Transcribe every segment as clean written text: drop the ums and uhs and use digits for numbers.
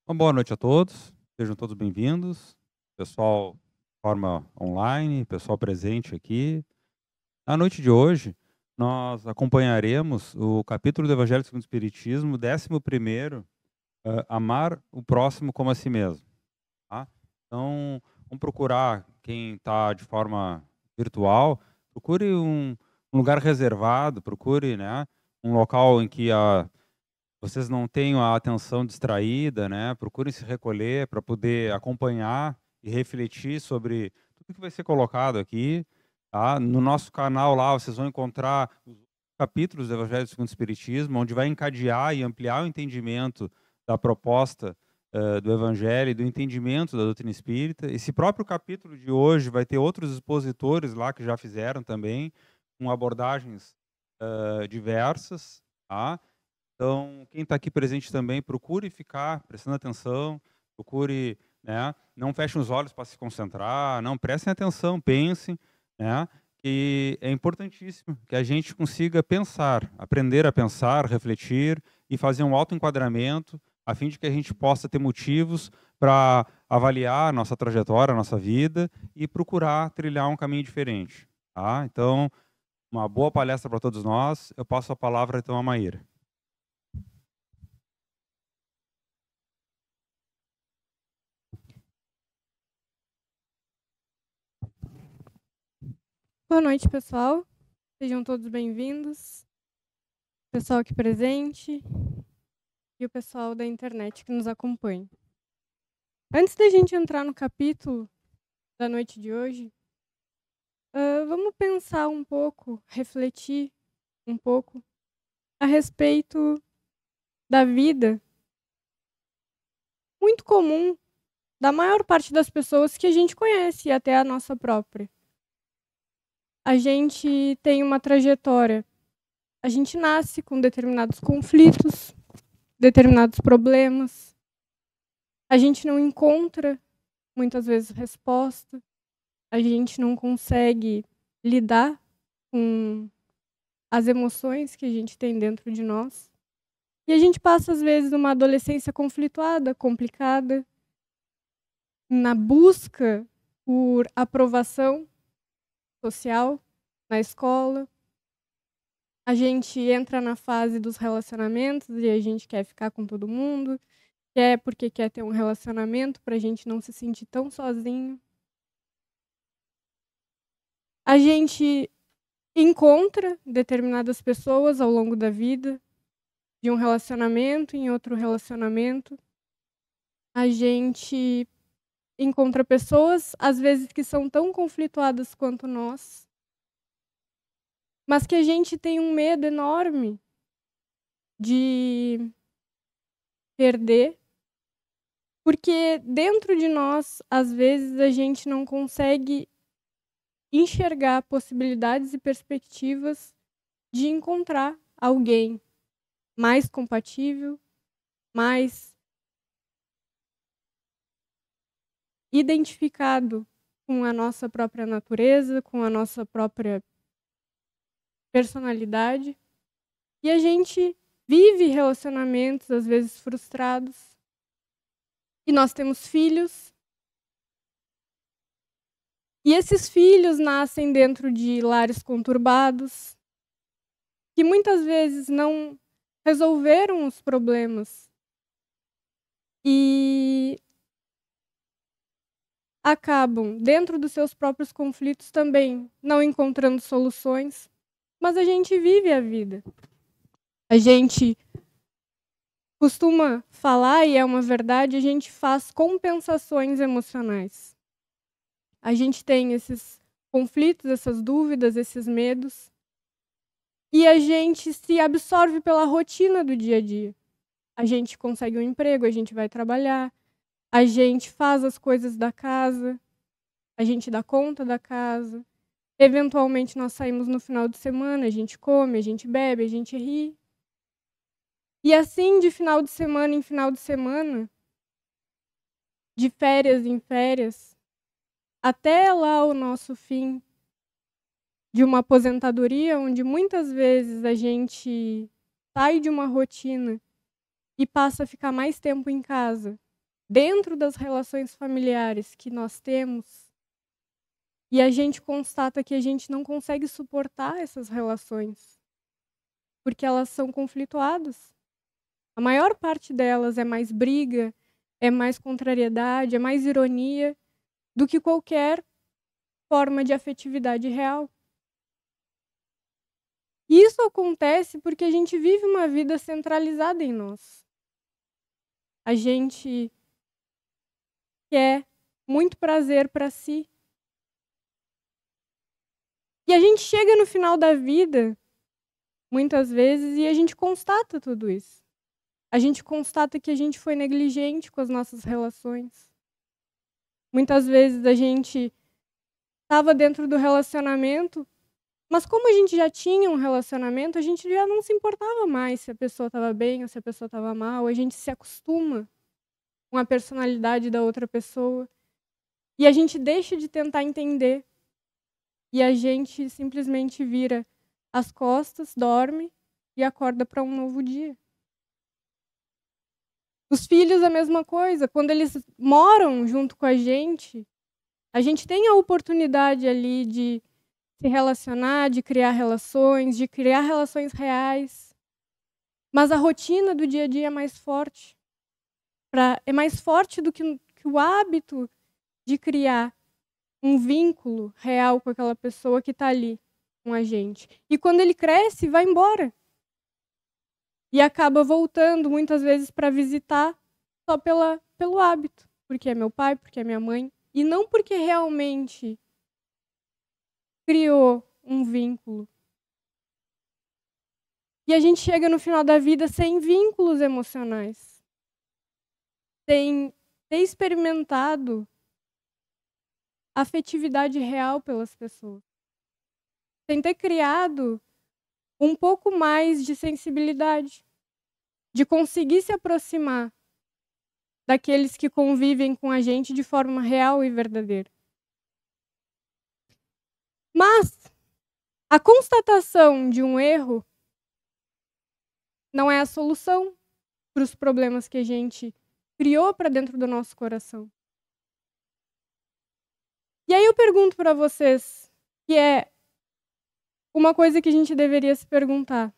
Uma boa noite a todos, sejam todos bem-vindos, pessoal de forma online, pessoal presente aqui. Na noite de hoje, nós acompanharemos o capítulo do Evangelho segundo o Espiritismo, 11º, Amar o próximo como a si mesmo. Tá? Então, vamos procurar, quem está de forma virtual, procure um lugar reservado, procure, né, um local em que vocês não tenham a atenção distraída, né? Procurem se recolher para poder acompanhar e refletir sobre tudo que vai ser colocado aqui. Tá? No nosso canal lá, vocês vão encontrar os capítulos do Evangelho segundo o Espiritismo, onde vai encadear e ampliar o entendimento da proposta do Evangelho e do entendimento da doutrina espírita. Esse próprio capítulo de hoje vai ter outros expositores lá que já fizeram também, com abordagens diversas, tá? Então, quem está aqui presente também, procure ficar prestando atenção, procure, né, não fechem os olhos para se concentrar, não, prestem atenção, pensem, né, que é importantíssimo que a gente consiga pensar, aprender a pensar, refletir e fazer um autoenquadramento, a fim de que a gente possa ter motivos para avaliar a nossa trajetória, a nossa vida e procurar trilhar um caminho diferente. Tá? Então, uma boa palestra para todos nós. Eu passo a palavra então a Maíra. Boa noite, pessoal. Sejam todos bem-vindos. Pessoal aqui presente e o pessoal da internet que nos acompanha. Antes da gente entrar no capítulo da noite de hoje, vamos pensar um pouco, refletir um pouco a respeito da vida muito comum da maior parte das pessoas que a gente conhece e até a nossa própria. A gente tem uma trajetória. A gente nasce com determinados conflitos, determinados problemas. A gente não encontra, muitas vezes, resposta. A gente não consegue lidar com as emoções que a gente tem dentro de nós. E a gente passa, às vezes, uma adolescência conflituada, complicada, na busca por aprovação social na escola. A gente entra na fase dos relacionamentos e a gente quer ficar com todo mundo, porque quer ter um relacionamento para a gente não se sentir tão sozinho. A gente encontra determinadas pessoas ao longo da vida, de um relacionamento em outro relacionamento. A gente encontra pessoas, às vezes, que são tão conflituadas quanto nós, mas que a gente tem um medo enorme de perder, porque dentro de nós, às vezes, a gente não consegue enxergar possibilidades e perspectivas de encontrar alguém mais compatível, mais identificado com a nossa própria natureza, com a nossa própria personalidade. E a gente vive relacionamentos, às vezes, frustrados. E nós temos filhos. E esses filhos nascem dentro de lares conturbados, que muitas vezes não resolveram os problemas e acabam, dentro dos seus próprios conflitos também, não encontrando soluções, mas a gente vive a vida. A gente costuma falar, e é uma verdade, a gente faz compensações emocionais. A gente tem esses conflitos, essas dúvidas, esses medos, e a gente se absorve pela rotina do dia a dia. A gente consegue um emprego, a gente vai trabalhar, a gente faz as coisas da casa, a gente dá conta da casa. Eventualmente nós saímos no final de semana, a gente come, a gente bebe, a gente ri. E assim, de final de semana em final de semana, de férias em férias, até lá o nosso fim de uma aposentadoria, onde muitas vezes a gente sai de uma rotina e passa a ficar mais tempo em casa, dentro das relações familiares que nós temos, e a gente constata que a gente não consegue suportar essas relações, porque elas são conflituadas. A maior parte delas é mais briga, é mais contrariedade, é mais ironia do que qualquer forma de afetividade real. E isso acontece porque a gente vive uma vida centralizada em nós. A gente quer muito prazer para si. E a gente chega no final da vida, muitas vezes, e a gente constata tudo isso. A gente constata que a gente foi negligente com as nossas relações. Muitas vezes a gente estava dentro do relacionamento, mas como a gente já tinha um relacionamento, a gente já não se importava mais se a pessoa estava bem ou se a pessoa estava mal. A gente se acostuma com a personalidade da outra pessoa. E a gente deixa de tentar entender. E a gente simplesmente vira as costas, dorme e acorda para um novo dia. Os filhos, a mesma coisa. Quando eles moram junto com a gente tem a oportunidade ali de se relacionar, de criar relações reais. Mas a rotina do dia a dia é mais forte. É mais forte do que o hábito de criar um vínculo real com aquela pessoa que está ali com a gente. E quando ele cresce, vai embora. E acaba voltando muitas vezes para visitar só pelo hábito. Porque é meu pai, porque é minha mãe. E não porque realmente criou um vínculo. E a gente chega no final da vida sem vínculos emocionais. Sem ter experimentado afetividade real pelas pessoas. Sem ter criado um pouco mais de sensibilidade. De conseguir se aproximar daqueles que convivem com a gente de forma real e verdadeira. Mas a constatação de um erro não é a solução para os problemas que a gente criou para dentro do nosso coração. E aí eu pergunto para vocês, que é uma coisa que a gente deveria se perguntar.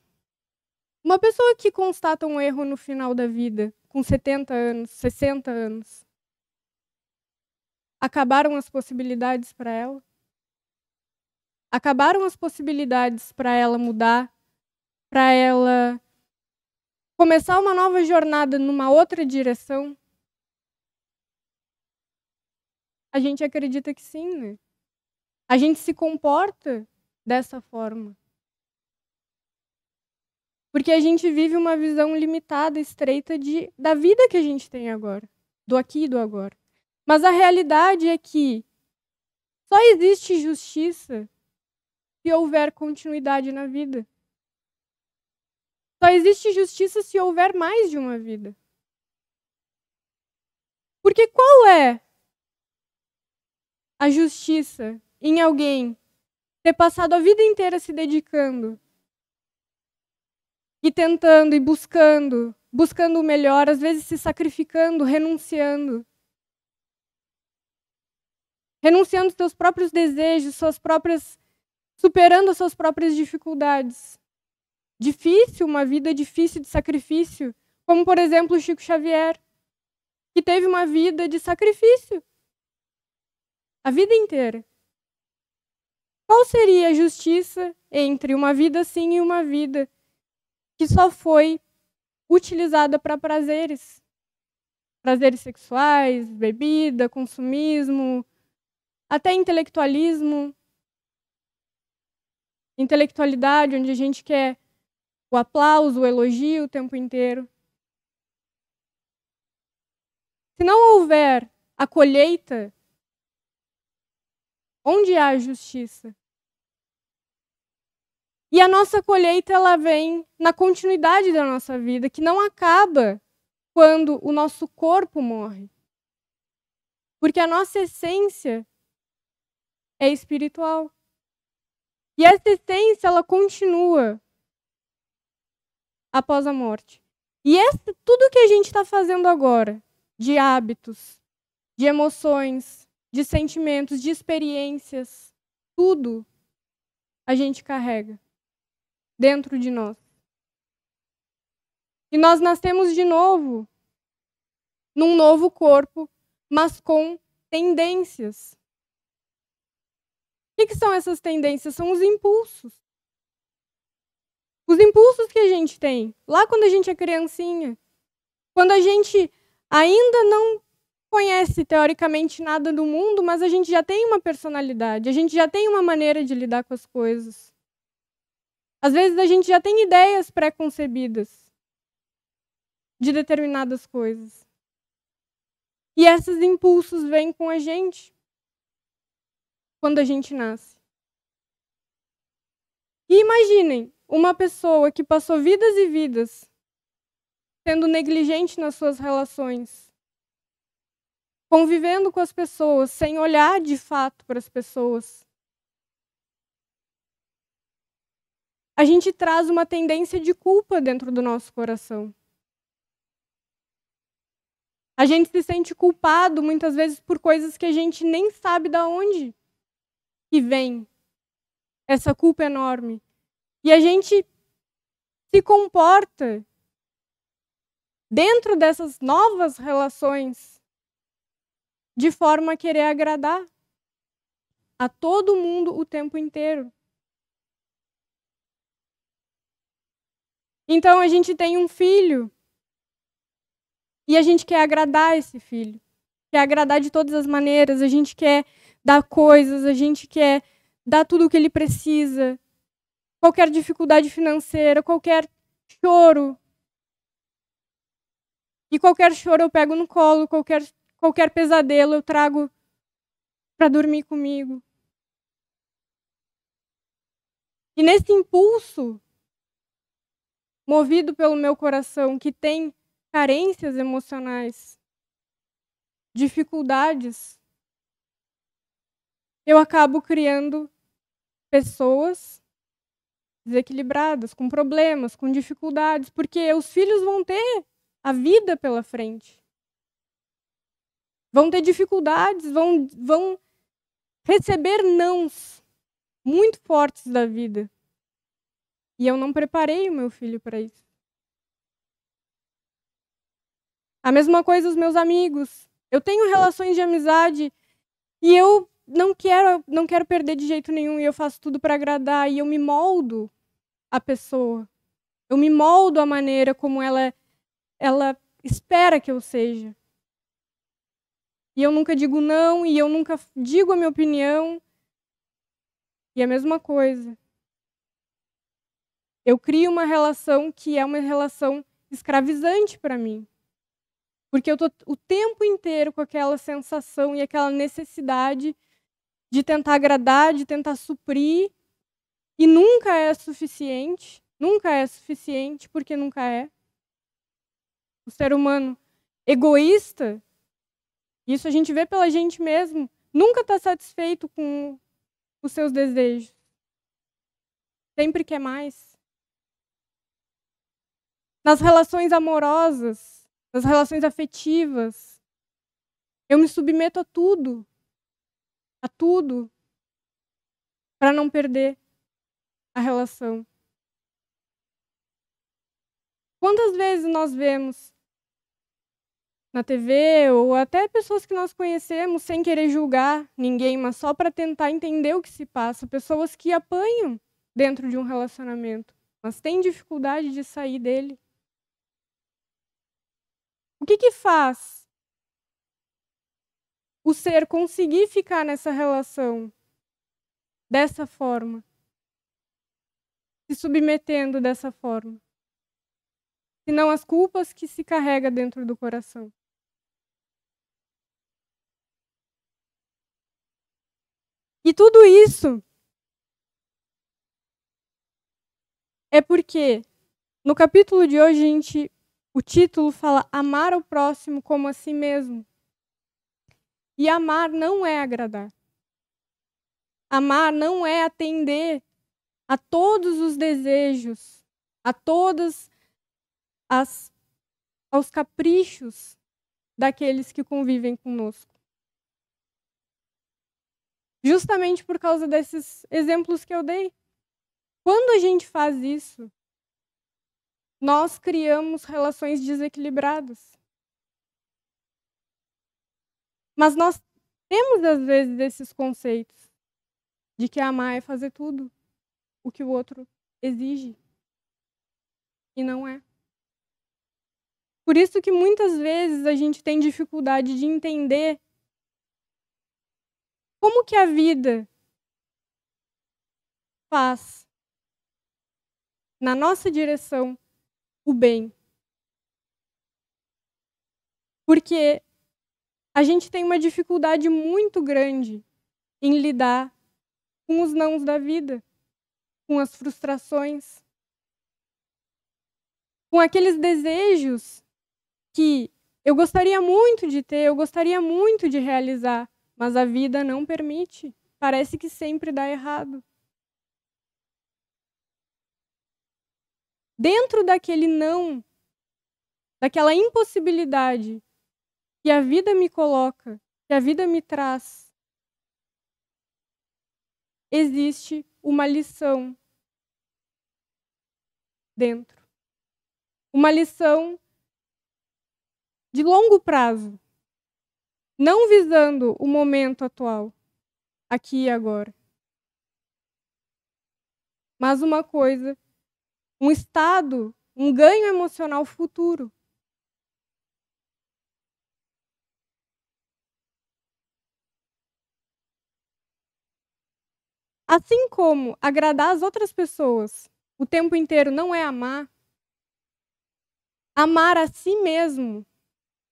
Uma pessoa que constata um erro no final da vida, com 70 anos, 60 anos, acabaram as possibilidades para ela? Acabaram as possibilidades para ela mudar, para ela começar uma nova jornada numa outra direção? A gente acredita que sim, né? A gente se comporta dessa forma. Porque a gente vive uma visão limitada, estreita da vida que a gente tem agora, do aqui e do agora. Mas a realidade é que só existe justiça se houver continuidade na vida. Só existe justiça se houver mais de uma vida. Porque qual é a justiça em alguém ter passado a vida inteira se dedicando e tentando e buscando o melhor, às vezes se sacrificando, renunciando seus próprios desejos, superando as suas próprias dificuldades. Uma vida difícil de sacrifício, como por exemplo o Chico Xavier, que teve uma vida de sacrifício a vida inteira. Qual seria a justiça entre uma vida assim e uma vida que só foi utilizada para prazeres? Prazeres sexuais, bebida, consumismo, até intelectualismo. Intelectualidade, onde a gente quer o aplauso, o elogio o tempo inteiro. Se não houver a colheita, onde há justiça? E a nossa colheita, ela vem na continuidade da nossa vida, que não acaba quando o nosso corpo morre. Porque a nossa essência é espiritual. E essa essência, ela continua após a morte. E tudo que a gente está fazendo agora, de hábitos, de emoções, de sentimentos, de experiências, tudo a gente carrega dentro de nós. E nós nascemos de novo, num novo corpo, mas com tendências. O que são essas tendências? São os impulsos. Os impulsos que a gente tem, lá quando a gente é criancinha. Quando a gente ainda não conhece, teoricamente, nada do mundo, mas a gente já tem uma personalidade, a gente já tem uma maneira de lidar com as coisas. Às vezes a gente já tem ideias pré-concebidas de determinadas coisas. E esses impulsos vêm com a gente quando a gente nasce. E imaginem uma pessoa que passou vidas e vidas sendo negligente nas suas relações, convivendo com as pessoas, sem olhar de fato para as pessoas. A gente traz uma tendência de culpa dentro do nosso coração. A gente se sente culpado muitas vezes por coisas que a gente nem sabe de onde que vem essa culpa enorme. E a gente se comporta dentro dessas novas relações de forma a querer agradar a todo mundo o tempo inteiro. Então a gente tem um filho e a gente quer agradar esse filho. Quer agradar de todas as maneiras, a gente quer dar coisas, a gente quer dar tudo o que ele precisa. Qualquer dificuldade financeira, qualquer choro. E qualquer choro eu pego no colo, qualquer pesadelo eu trago para dormir comigo. E nesse impulso, movido pelo meu coração, que tem carências emocionais, dificuldades, eu acabo criando pessoas desequilibradas, com problemas, com dificuldades, porque os filhos vão ter a vida pela frente. Vão ter dificuldades, vão receber nãos muito fortes da vida. E eu não preparei o meu filho para isso. A mesma coisa os meus amigos. Eu tenho relações de amizade e eu não quero perder de jeito nenhum, e eu faço tudo para agradar, e eu me moldo a pessoa. Eu me moldo a maneira como ela espera que eu seja. E eu nunca digo não, e eu nunca digo a minha opinião. E a mesma coisa. Eu crio uma relação que é uma relação escravizante para mim. Porque eu estou o tempo inteiro com aquela sensação e aquela necessidade de tentar agradar, de tentar suprir. E nunca é suficiente. Nunca é suficiente, porque nunca é. O ser humano egoísta, isso a gente vê pela gente mesmo, nunca está satisfeito com os seus desejos. Sempre quer mais. Nas relações amorosas, nas relações afetivas, eu me submeto a tudo, para não perder a relação. Quantas vezes nós vemos na TV ou até pessoas que nós conhecemos sem querer julgar ninguém, mas só para tentar entender o que se passa, pessoas que apanham dentro de um relacionamento, mas têm dificuldade de sair dele. O que faz o ser conseguir ficar nessa relação dessa forma, se submetendo dessa forma? Senão as culpas que se carrega dentro do coração. E tudo isso é porque no capítulo de hoje o título fala amar o próximo como a si mesmo. E amar não é agradar. Amar não é atender a todos os desejos, a todos aos caprichos daqueles que convivem conosco. Justamente por causa desses exemplos que eu dei. Quando a gente faz isso, nós criamos relações desequilibradas. Mas nós temos, às vezes, esses conceitos de que amar é fazer tudo o que o outro exige. E não é. Por isso que muitas vezes a gente tem dificuldade de entender como que a vida faz na nossa direção o bem. Porque a gente tem uma dificuldade muito grande em lidar com os nãos da vida, com as frustrações, com aqueles desejos que eu gostaria muito de ter, eu gostaria muito de realizar, mas a vida não permite. Parece que sempre dá errado. Dentro daquele não, daquela impossibilidade que a vida me coloca, que a vida me traz, existe uma lição dentro. Uma lição de longo prazo, não visando o momento atual, aqui e agora. Mas uma coisa, um estado, um ganho emocional futuro. Assim como agradar as outras pessoas o tempo inteiro não é amar, amar a si mesmo,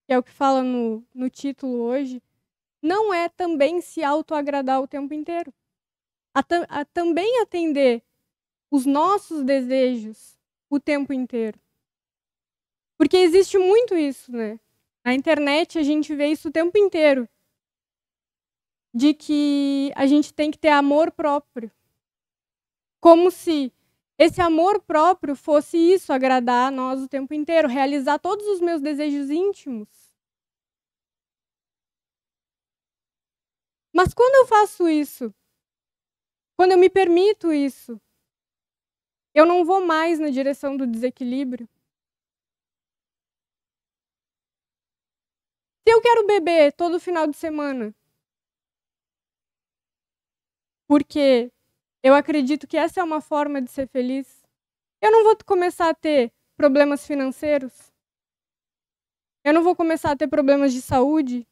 que é o que fala no título hoje, não é também se autoagradar o tempo inteiro. A também atender os nossos desejos o tempo inteiro. Porque existe muito isso, né? Na internet a gente vê isso o tempo inteiro. De que a gente tem que ter amor próprio. Como se esse amor próprio fosse isso, agradar a nós o tempo inteiro, realizar todos os meus desejos íntimos. Mas quando eu faço isso, quando eu me permito isso, eu não vou mais na direção do desequilíbrio. Se eu quero beber todo final de semana, porque eu acredito que essa é uma forma de ser feliz, eu não vou começar a ter problemas financeiros, eu não vou começar a ter problemas de saúde,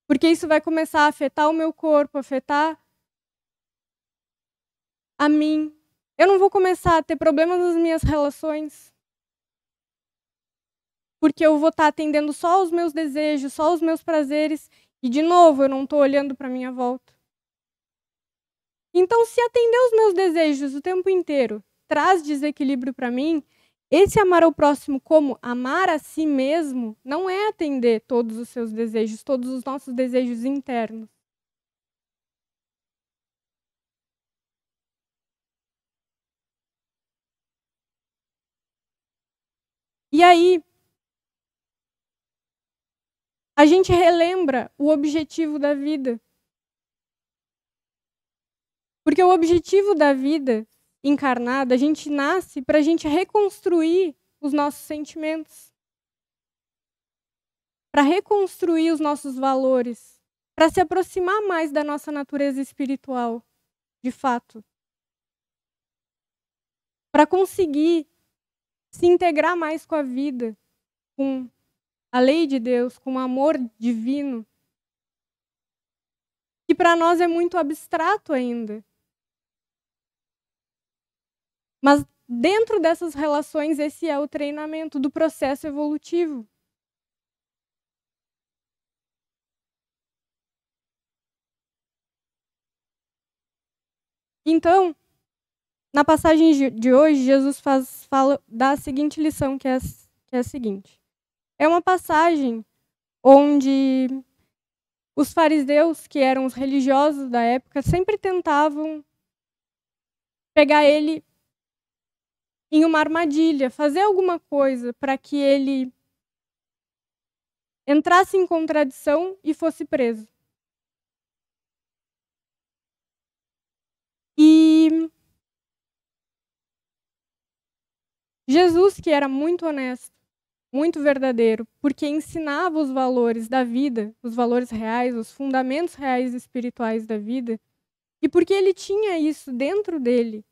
porque isso vai começar a afetar o meu corpo, afetar a mim. Eu não vou começar a ter problemas nas minhas relações, porque eu vou estar atendendo só os meus desejos, só os meus prazeres, e de novo eu não estou olhando para a minha volta. Então, se atender os meus desejos o tempo inteiro traz desequilíbrio para mim, esse amar ao próximo como amar a si mesmo não é atender todos os seus desejos, todos os nossos desejos internos. E aí, a gente relembra o objetivo da vida. Porque o objetivo da vida encarnada, a gente nasce para a gente reconstruir os nossos sentimentos, para reconstruir os nossos valores, para se aproximar mais da nossa natureza espiritual, de fato. Para conseguir se integrar mais com a vida, com a lei de Deus, com o amor divino, que para nós é muito abstrato ainda. Mas dentro dessas relações, esse é o treinamento do processo evolutivo. Então, na passagem de hoje, Jesus dá a seguinte lição, que é a seguinte. É uma passagem onde os fariseus, que eram os religiosos da época, sempre tentavam pegar ele em uma armadilha, fazer alguma coisa para que ele entrasse em contradição e fosse preso. E Jesus, que era muito honesto, muito verdadeiro, porque ensinava os valores da vida, os valores reais, os fundamentos reais e espirituais da vida, e porque ele tinha isso dentro dele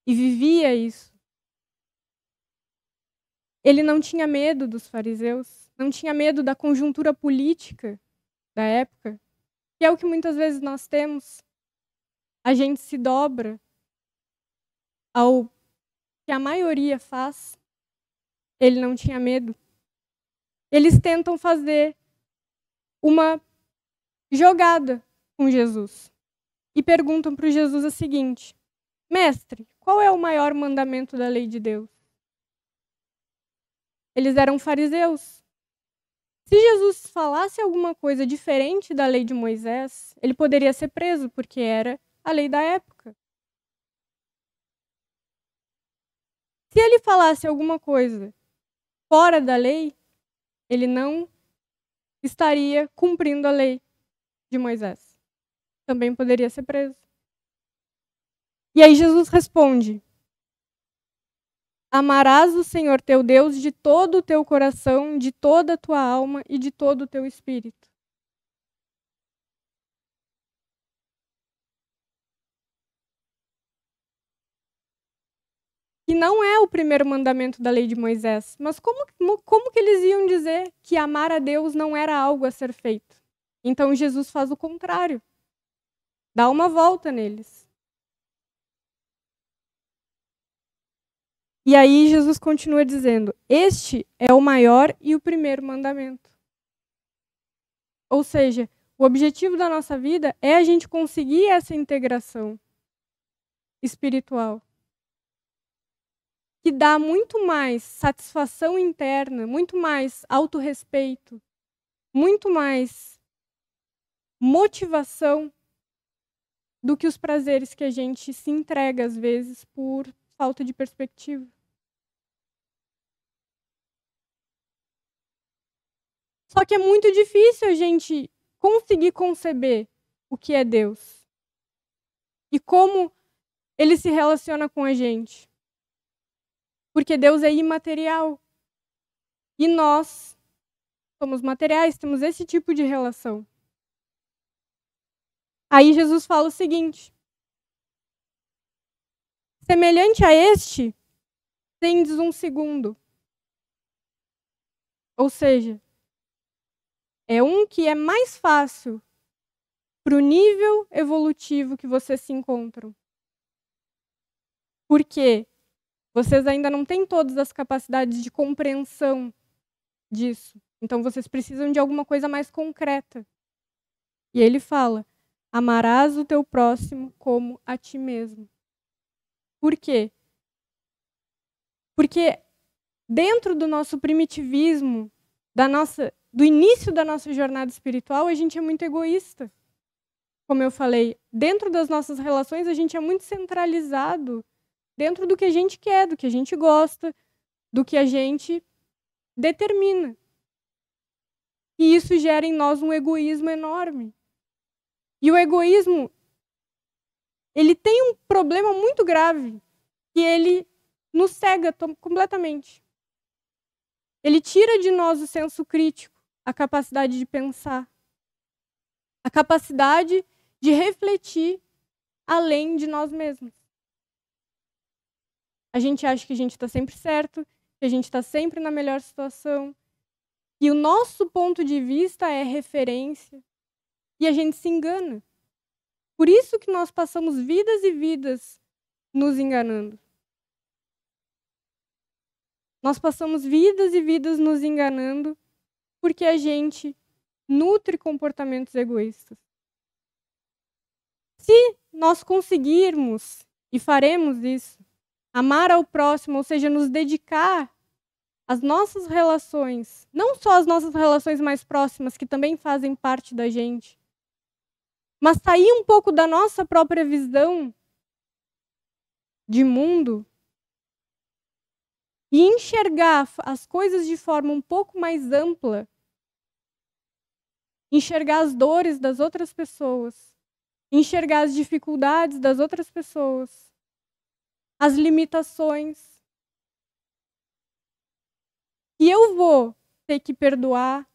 e vivia isso. Ele não tinha medo dos fariseus, não tinha medo da conjuntura política da época, que é o que muitas vezes nós temos. A gente se dobra ao que a maioria faz. Ele não tinha medo. Eles tentam fazer uma jogada com Jesus e perguntam para Jesus o seguinte: Mestre, qual é o maior mandamento da lei de Deus? Eles eram fariseus. Se Jesus falasse alguma coisa diferente da lei de Moisés, ele poderia ser preso, porque era a lei da época. Se ele falasse alguma coisa fora da lei, ele não estaria cumprindo a lei de Moisés. Também poderia ser preso. E aí Jesus responde: Amarás o Senhor teu Deus de todo o teu coração, de toda a tua alma e de todo o teu espírito. Que não é o primeiro mandamento da lei de Moisés. Mas como que eles iam dizer que amar a Deus não era algo a ser feito? Então Jesus faz o contrário. Dá uma volta neles. E aí Jesus continua dizendo: Este é o maior e o primeiro mandamento. Ou seja, o objetivo da nossa vida é a gente conseguir essa integração espiritual, que dá muito mais satisfação interna, muito mais autorrespeito, muito mais motivação do que os prazeres que a gente se entrega às vezes por falta de perspectiva. Só que é muito difícil a gente conseguir conceber o que é Deus e como ele se relaciona com a gente. Porque Deus é imaterial. E nós somos materiais, temos esse tipo de relação. Aí Jesus fala o seguinte: semelhante a este, tendes um segundo. Ou seja, é um que é mais fácil para o nível evolutivo que vocês se encontram. Porque vocês ainda não têm todas as capacidades de compreensão disso. Então vocês precisam de alguma coisa mais concreta. E ele fala: amarás o teu próximo como a ti mesmo. Por quê? Porque dentro do nosso primitivismo, do início da nossa jornada espiritual, a gente é muito egoísta. Como eu falei, dentro das nossas relações, a gente é muito centralizado dentro do que a gente quer, do que a gente gosta, do que a gente determina. E isso gera em nós um egoísmo enorme. E o egoísmo, ele tem um problema muito grave, que ele nos cega completamente. Ele tira de nós o senso crítico, a capacidade de pensar, a capacidade de refletir além de nós mesmos. A gente acha que a gente está sempre certo, que a gente está sempre na melhor situação, que o nosso ponto de vista é referência, e a gente se engana. Por isso que nós passamos vidas e vidas nos enganando. Nós passamos vidas e vidas nos enganando porque a gente nutre comportamentos egoístas. Se nós conseguirmos, e faremos isso, amar ao próximo, ou seja, nos dedicar às nossas relações, não só as nossas relações mais próximas, que também fazem parte da gente, mas sair um pouco da nossa própria visão de mundo e enxergar as coisas de forma um pouco mais ampla, enxergar as dores das outras pessoas, enxergar as dificuldades das outras pessoas, as limitações. E eu vou ter que perdoar,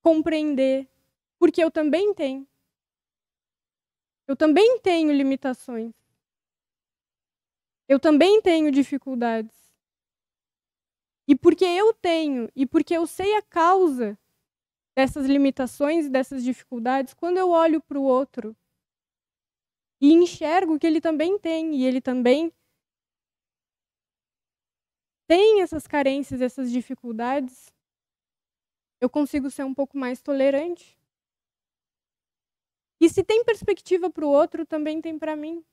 compreender, porque eu também tenho. Eu também tenho limitações. Eu também tenho dificuldades. E porque eu tenho, e porque eu sei a causa dessas limitações e dessas dificuldades, quando eu olho para o outro e enxergo que ele também tem, e ele também tem essas carências, essas dificuldades, eu consigo ser um pouco mais tolerante. E se tem perspectiva para o outro, também tem para mim.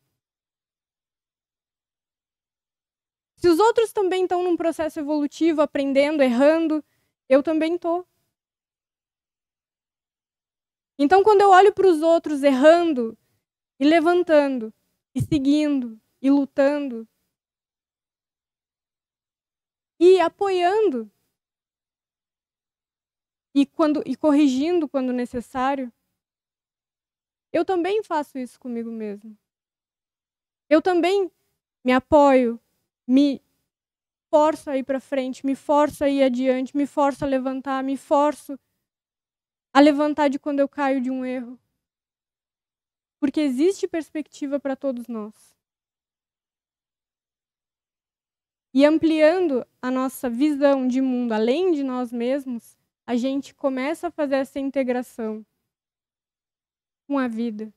Se os outros também estão num processo evolutivo, aprendendo, errando, eu também estou. Então, quando eu olho para os outros errando, e levantando, e seguindo, e lutando, e apoiando, e corrigindo quando necessário, eu também faço isso comigo mesmo. Eu também me apoio, me forço a ir para frente, me forço a ir adiante, me forço a levantar, me forço a levantar de quando eu caio de um erro. Porque existe perspectiva para todos nós. E ampliando a nossa visão de mundo além de nós mesmos, a gente começa a fazer essa integração com a vida.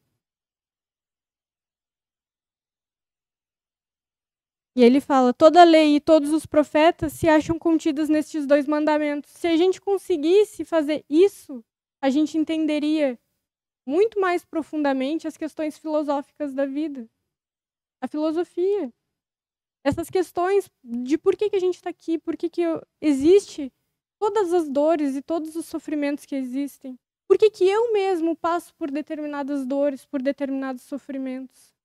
E ele fala: toda a lei e todos os profetas se acham contidos nestes 2 mandamentos. Se a gente conseguisse fazer isso, a gente entenderia muito mais profundamente as questões filosóficas da vida. A filosofia. Essas questões de por que a gente está aqui, por que existe todas as dores e todos os sofrimentos que existem. Por que eu mesmo passo por determinadas dores, por determinados sofrimentos?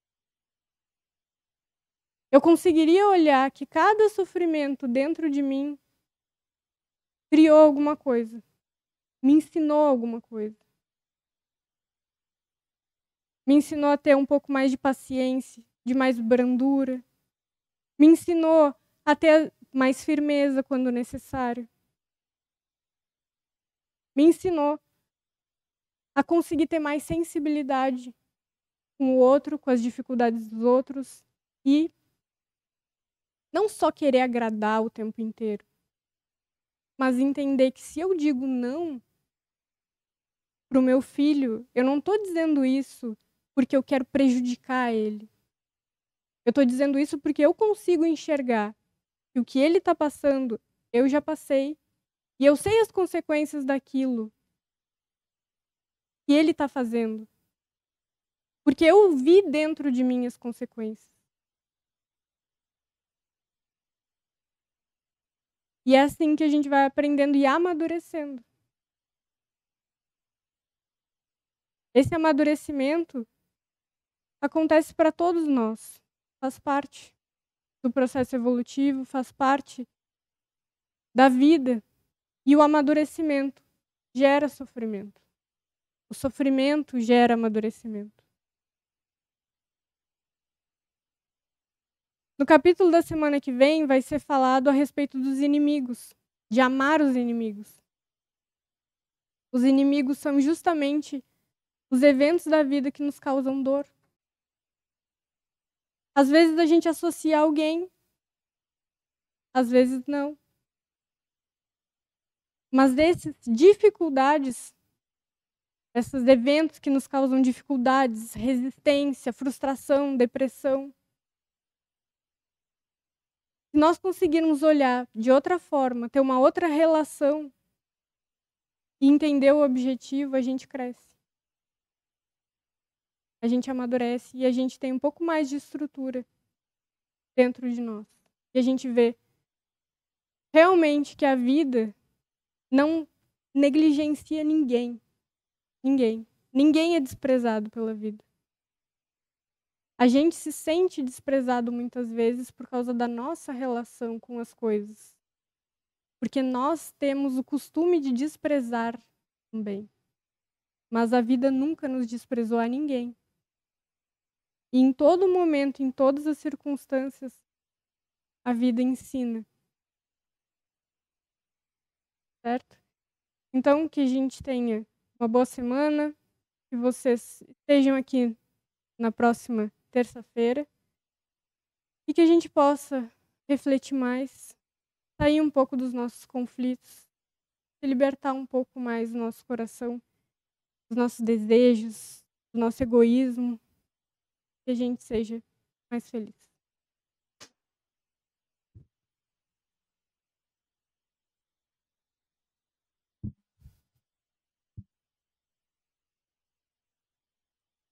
Eu conseguiria olhar que cada sofrimento dentro de mim criou alguma coisa, me ensinou alguma coisa. Me ensinou a ter um pouco mais de paciência, de mais brandura. Me ensinou a ter mais firmeza quando necessário. Me ensinou a conseguir ter mais sensibilidade com o outro, com as dificuldades dos outros e não só querer agradar o tempo inteiro, mas entender que se eu digo não para o meu filho, eu não estou dizendo isso porque eu quero prejudicar ele. Eu estou dizendo isso porque eu consigo enxergar que o que ele está passando, eu já passei, e eu sei as consequências daquilo que ele está fazendo. Porque eu vi dentro de mim as consequências. E é assim que a gente vai aprendendo e amadurecendo. Esse amadurecimento acontece para todos nós. Faz parte do processo evolutivo, faz parte da vida. E o amadurecimento gera sofrimento. O sofrimento gera amadurecimento. No capítulo da semana que vem vai ser falado a respeito dos inimigos, de amar os inimigos. Os inimigos são justamente os eventos da vida que nos causam dor. Às vezes a gente associa a alguém, às vezes não. Mas dessas dificuldades, esses eventos que nos causam dificuldades, resistência, frustração, depressão, se nós conseguirmos olhar de outra forma, ter uma outra relação e entender o objetivo, a gente cresce. A gente amadurece e a gente tem um pouco mais de estrutura dentro de nós. E a gente vê realmente que a vida não negligencia ninguém. Ninguém. Ninguém é desprezado pela vida. A gente se sente desprezado muitas vezes por causa da nossa relação com as coisas. Porque nós temos o costume de desprezar também. mas a vida nunca nos desprezou a ninguém. E em todo momento, em todas as circunstâncias, a vida ensina, certo? Então, que a gente tenha uma boa semana, que vocês estejam aqui na próxima terça-feira e que a gente possa refletir mais, sair um pouco dos nossos conflitos, se libertar um pouco mais do nosso coração, dos nossos desejos, do nosso egoísmo, que a gente seja mais feliz.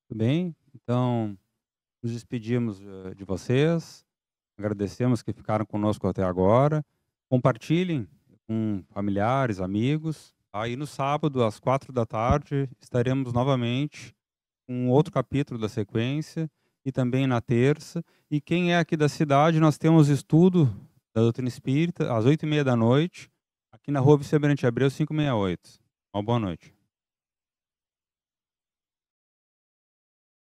Tudo bem? Então, nos despedimos de vocês, agradecemos que ficaram conosco até agora. Compartilhem com familiares, amigos. Aí no sábado, às 4 da tarde, estaremos novamente com outro capítulo da sequência, e também na terça. E quem é aqui da cidade, nós temos estudo da doutrina espírita às 8h30 da noite, aqui na Rua Vice-Almirante Abreu 568. Uma boa noite.